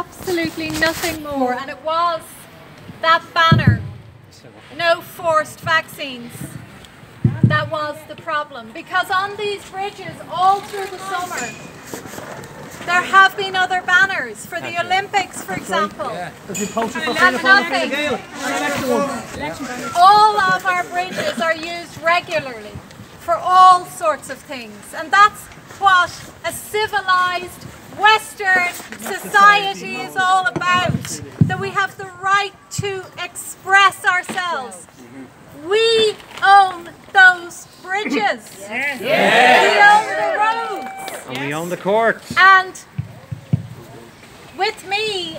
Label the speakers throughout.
Speaker 1: Absolutely nothing more, and it was that banner, no forced vaccines, that was the problem. Because on these bridges all through the summer there have been other banners for the Olympics, for example, and nothing. All of our bridges are used regularly for all sorts of things, and that's what a civilized Western society is all about, that we have the right to express ourselves. We own those bridges. Yes. We own the roads.
Speaker 2: And we own the courts.
Speaker 1: And with me,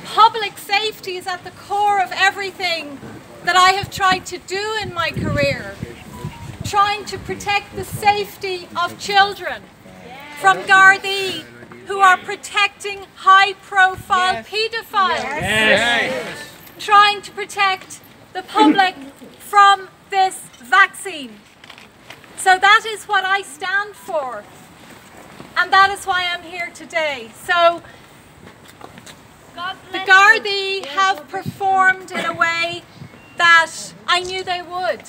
Speaker 1: public safety is at the core of everything that I have tried to do in my career. Trying to protect the safety of children from Gardaí who are protecting high-profile paedophiles.
Speaker 2: Yes.
Speaker 1: Trying to protect the public from this vaccine. So that is what I stand for, and that is why I'm here today. So the Gardaí have performed in a way that I knew they would.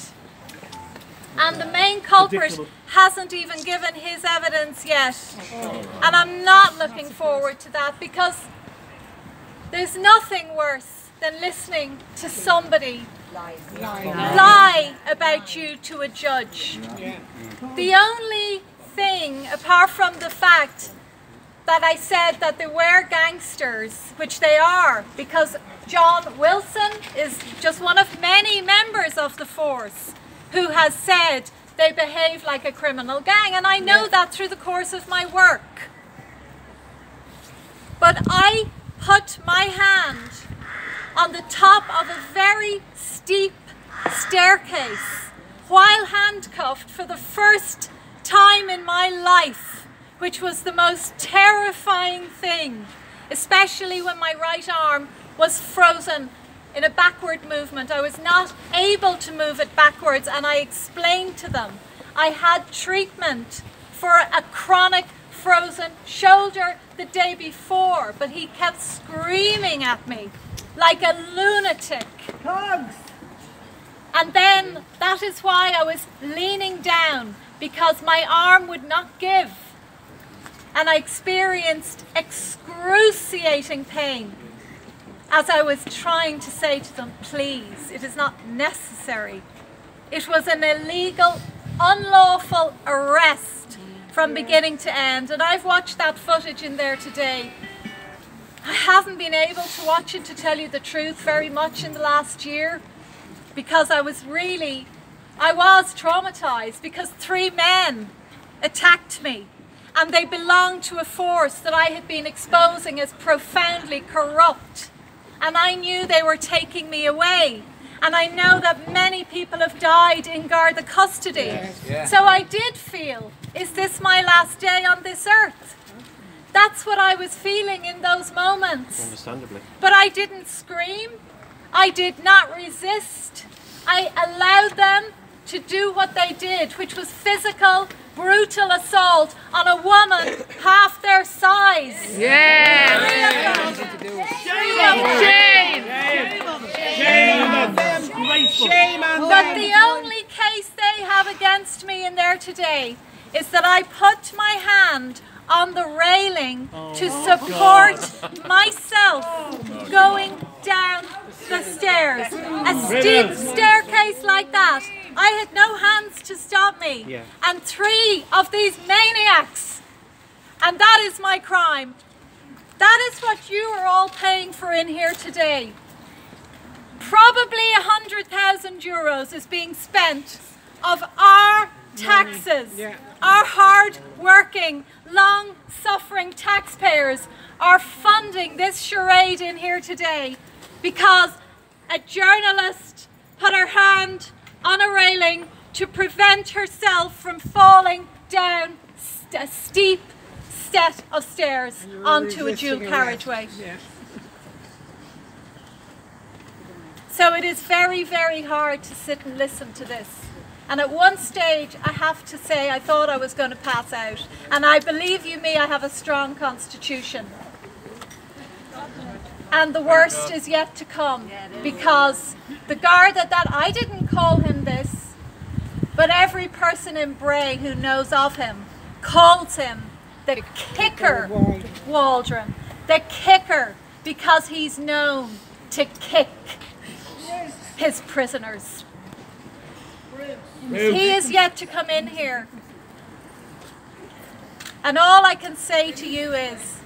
Speaker 1: And the main culprit hasn't even given his evidence yet. And I'm not looking forward to that, because there's nothing worse than listening to somebody lie about you to a judge. The only thing, apart from the fact that I said that they were gangsters, which they are, because John Wilson is just one of many members of the force who has said they behave like a criminal gang, and I know that through the course of my work. But I put my hand on the top of a very steep staircase while handcuffed for the first time in my life, which was the most terrifying thing, especially when my right arm was frozen in a backward movement. I was not able to move it backwards, and I explained to them I had treatment for a chronic frozen shoulder the day before, but he kept screaming at me like a lunatic. Hugs. And then that is why I was leaning down, because my arm would not give, and I experienced excruciating pain as I was trying to say to them, please, it is not necessary. It was an illegal, unlawful arrest from beginning to end, and I've watched that footage in there today. I haven't been able to watch it, to tell you the truth, very much in the last year, because I was traumatized, because 3 men attacked me, and they belonged to a force that I had been exposing as profoundly corrupt. And I knew they were taking me away. And I know that many people have died in Garda custody. Yes. Yeah. So I did feel, is this my last day on this earth? That's what I was feeling in those moments.
Speaker 2: Understandably.
Speaker 1: But I didn't scream. I did not resist. I allowed them to do what they did, which was physical, brutal assault on a woman half their size.
Speaker 2: Yes!
Speaker 1: Shame on them. But the only case they have against me in there today is that I put my hand on the railing to support myself going down the stairs. A steep staircase like that. I had no hands to stop me. And 3 of these maniacs. And that is my crime. That is what you are all paying for in here today. Probably 100,000 euros is being spent of our taxes. Our hard-working, long-suffering taxpayers are funding this charade in here today, because a journalist put her hand on a railing to prevent herself from falling down a steep set of stairs onto a dual carriageway. So it is very, very hard to sit and listen to this. And at one stage, I have to say, I thought I was going to pass out. And I believe you me, I have a strong constitution. And the worst is yet to come, because the Garda, that I didn't call him this, but every person in Bray who knows of him calls him the kicker, Waldron. The kicker, because he's known to kick his prisoners. He is yet to come in here. And all I can say to you is,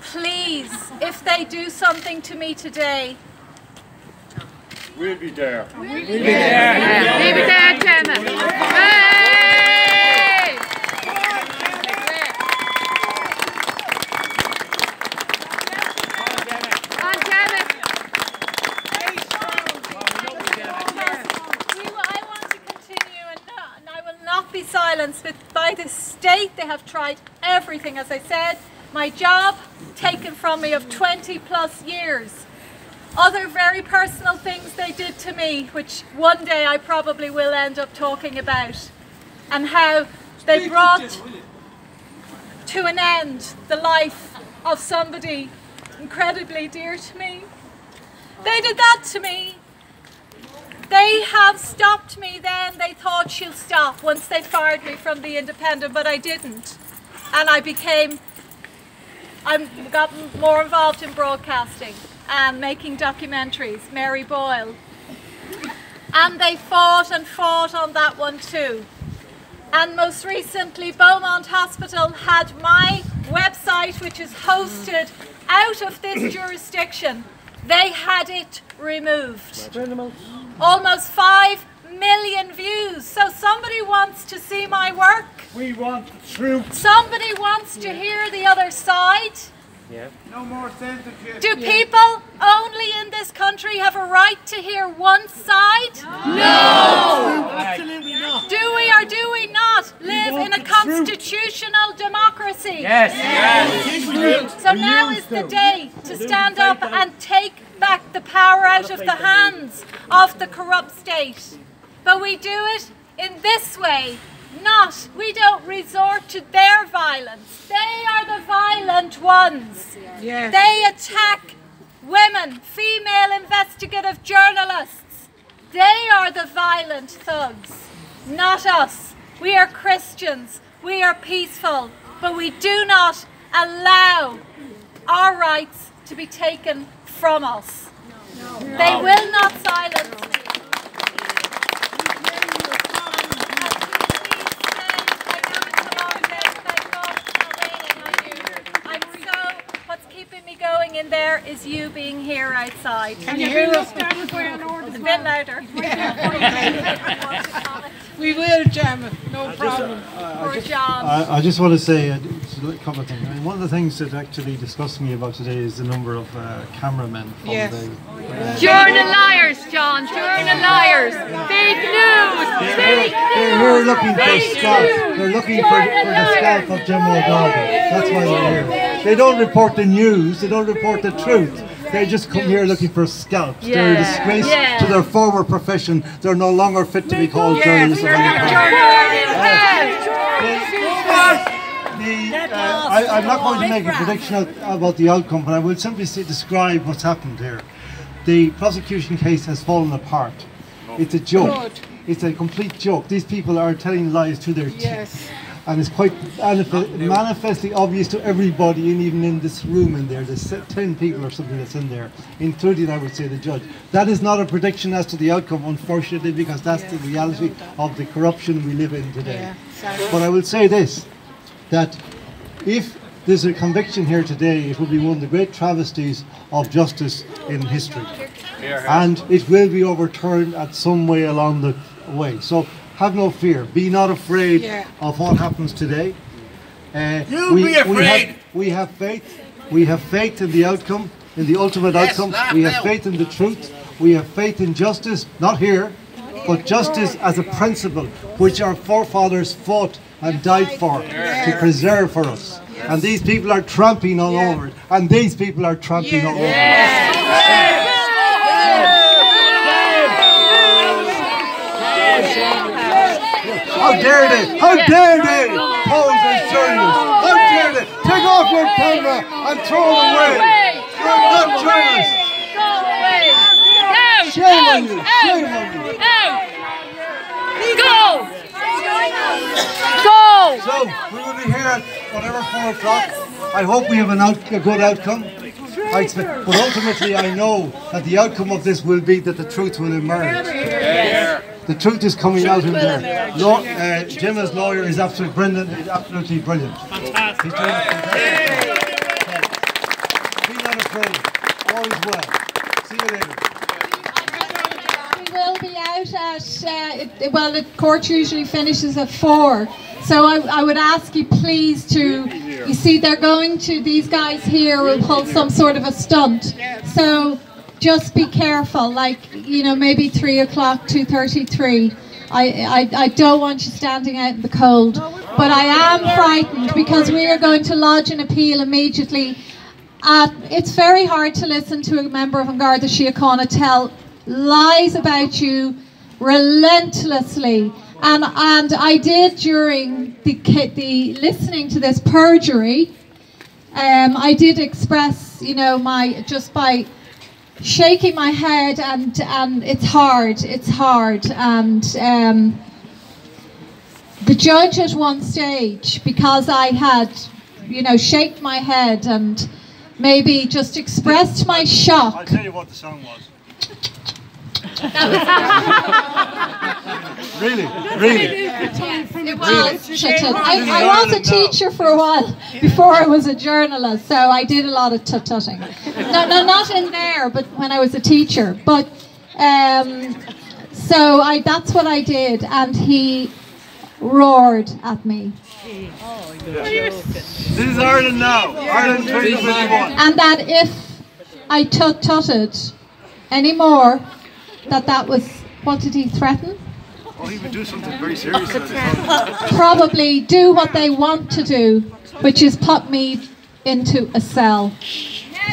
Speaker 1: please, if they do something to me today,
Speaker 2: we'll be there.
Speaker 3: We'll be there. Leave it there, Gemma. Hey! On Gemma.
Speaker 1: I want to continue, and I will not be silenced by the state. They have tried everything, as I said. My job taken from me of 20 plus years. Other very personal things they did to me, which one day I probably will end up talking about. And how they brought to an end the life of somebody incredibly dear to me. They did that to me. They have stopped me then. They thought she'll stop once they fired me from the Independent, but I didn't. And I got more involved in broadcasting and making documentaries, Mary Boyle. And they fought and fought on that one too. And most recently, Beaumont Hospital had my website, which is hosted out of this jurisdiction. They had it removed. Almost 5 million views. So somebody wants to see my work.
Speaker 2: We want the truth.
Speaker 1: Somebody wants to hear the other side.
Speaker 2: Yeah.
Speaker 4: No more censorship.
Speaker 1: Do people only in this country have a right to hear one side?
Speaker 4: No! Absolutely not.
Speaker 1: Do we or do we not live in a constitutional democracy?
Speaker 2: Yes. Yes.
Speaker 1: So now is the day to stand up and take back the power out of the hands of the corrupt state. But we do it in this way. We don't resort to their violence. They are the violent ones.
Speaker 4: Yes.
Speaker 1: They attack women, female investigative journalists. They are the violent thugs, not us. We are Christians, we are peaceful, but we do not allow our rights to be taken from us. No. They will not silence me. Going in there is you being here outside.
Speaker 4: Can you hear us?
Speaker 1: A bit louder.
Speaker 4: We will, Gemma, no problem.
Speaker 5: I just want to say a couple of things. I mean, one of the things that actually disgusts me about today is the number of cameramen from
Speaker 4: Yes.
Speaker 3: Journal liars, John. Journal liars. Fake news. Fake news.
Speaker 5: They're here looking for scalps. They're looking for the scalp of Gemma O'Donnell. That's why they're here. They don't report the news. They don't report the truth. They just come here looking for scalps.
Speaker 3: Yeah.
Speaker 5: They're a disgrace to their former profession. They're no longer fit to be called journalists. I'm not going to make a prediction about the outcome, but I will simply describe what's happened here. The prosecution case has fallen apart. It's a joke. It's a complete joke. These people are telling lies to their teeth. And it's quite manifestly obvious to everybody, and even in this room in there, there's 10 people or something that's in there, including, I would say, the judge. That is not a prediction as to the outcome, unfortunately, because that's the reality of the corruption we live in today. But I will say this, that if there's a conviction here today, it will be one of the great travesties of justice in history. And it will be overturned at some way along the way. So have no fear. Be not afraid of what happens today.
Speaker 4: Be afraid.
Speaker 5: We have faith. We have faith in the outcome, in the ultimate outcome. We have faith in the truth. We have faith in justice, not here, but justice as a principle which our forefathers fought and died for, to preserve for us. And these people are tramping all over it. And these people are tramping all over it. How dare they? How dare they pose as journalists? How dare they? Take off your camera and throw it away. You're not journalists. here at whatever 4 o'clock. I hope we have a good outcome. But ultimately I know that the outcome of this will be that the truth will emerge. The truth is coming out in there. Gemma's lawyer is absolutely brilliant. He's absolutely brilliant. Fantastic. He's doing a fantastic. Be not afraid. All is well. See you later.
Speaker 1: We will be out at, well, the court usually finishes at 4. So I would ask you please to, you see they're going to, these guys here will pull some sort of a stunt. So just be careful, like, you know, maybe 3 o'clock, 2:33. I don't want you standing out in the cold. But I am frightened because we are going to lodge an appeal immediately. It's very hard to listen to a member of An Garda Síochána tell lies about you relentlessly. And I did during the listening to this perjury, I did express, you know, just by shaking my head, and it's hard, and the judge at one stage, because I had, you know, shaken my head and maybe just expressed my shock.
Speaker 2: I'll tell you what the song was. Really?
Speaker 1: It was. I was a teacher for a while before I was a journalist, so I did a lot of tut-tutting. No, not in there, but when I was a teacher. But so that's what I did, and he roared at me.
Speaker 2: This is Ireland now. Ireland 2021.
Speaker 1: And that if I tut-tutted anymore, that was, what did he threaten?
Speaker 2: Oh, he would do something very serious.
Speaker 1: Probably do what they want to do, which is put me into a cell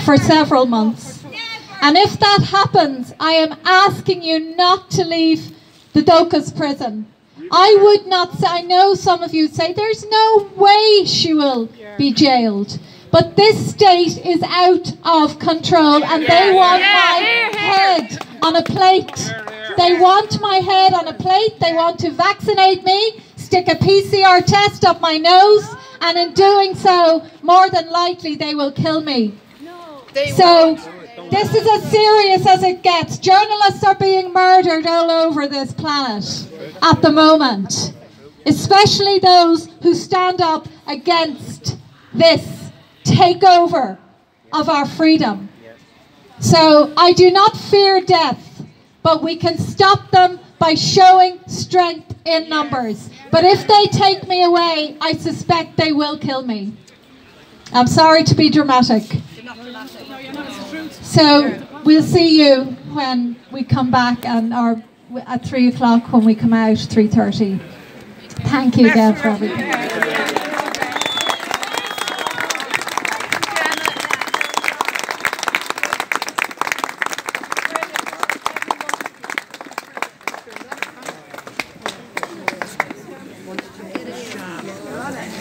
Speaker 1: for several months. And if that happens, I am asking you not to leave the Docas prison. I would not say, I know some of you say, there's no way she will be jailed. But this state is out of control, and they want my head on a plate. They want my head on a plate. They want to vaccinate me, stick a PCR test up my nose, and in doing so, more than likely, they will kill me. So this is as serious as it gets. Journalists are being murdered all over this planet at the moment, especially those who stand up against this takeover of our freedom. So I do not fear death, but we can stop them by showing strength in numbers. But if they take me away, I suspect they will kill me. I'm sorry to be dramatic. So we'll see you when we come back, and or at 3 o'clock when we come out, 3:30. Thank you again for everything.